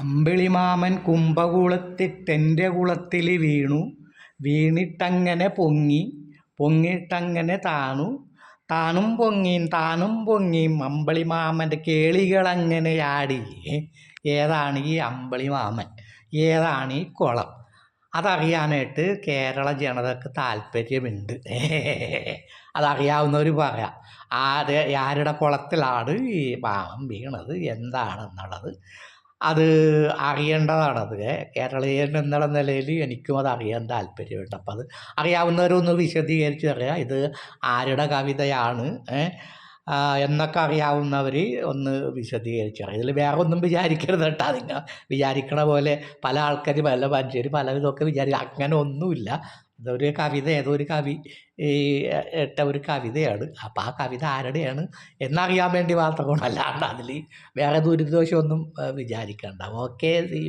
അമ്പിളിമാമൻ കുംഭകുളത്തിട്ടെൻ്റെ കുളത്തിൽ വീണു. വീണിട്ടങ്ങനെ പൊങ്ങി, പൊങ്ങിയിട്ടങ്ങനെ താണു. താണും പൊങ്ങിയും താണും പൊങ്ങിയും അമ്പിളിമാമൻ്റെ കേളികളങ്ങനെ ആടി. ഏതാണ് ഈ അമ്പിളിമാമൻ? ഏതാണ് ഈ കുളം? അതറിയാനായിട്ട് കേരള ജനതയ്ക്ക് താല്പര്യമുണ്ട്. അതറിയാവുന്നവർ പറയാം. ആരുടെ കുളത്തിലാണ് ഈ മാമൻ വീണത് എന്താണെന്നുള്ളത് അത് അറിയേണ്ടതാണത്. കേരളീയൻ എന്നുള്ള നിലയിൽ എനിക്കും അത് അറിയാൻ താല്പര്യമുണ്ട്. അപ്പം അത് അറിയാവുന്നവരൊന്ന് വിശദീകരിച്ച് പറയാം. ഇത് ആരുടെ കവിതയാണ് എന്നൊക്കെ അറിയാവുന്നവർ ഒന്ന് വിശദീകരിച്ച് പറയാം. ഇതിൽ വേറെ ഒന്നും വിചാരിക്കരുത് കേട്ടോ. നിങ്ങൾ വിചാരിക്കണ പോലെ പല ആൾക്കാർ പല മനുഷ്യർ പല ഇതൊക്കെ വിചാരിക്കും. അങ്ങനെ ഒന്നുമില്ല. ഇതൊരു കവിത, ഏതൊരു കവി ഇട്ട ഒരു കവിതയാണ്. അപ്പോൾ ആ കവിത ആരുടെയാണ് എന്നറിയാൻ വേണ്ടി മാത്രമാണ്. അല്ലാണ്ട് അതിൽ വേറെ ദുരിതദോഷമൊന്നും വിചാരിക്കണ്ട. Okay, see U.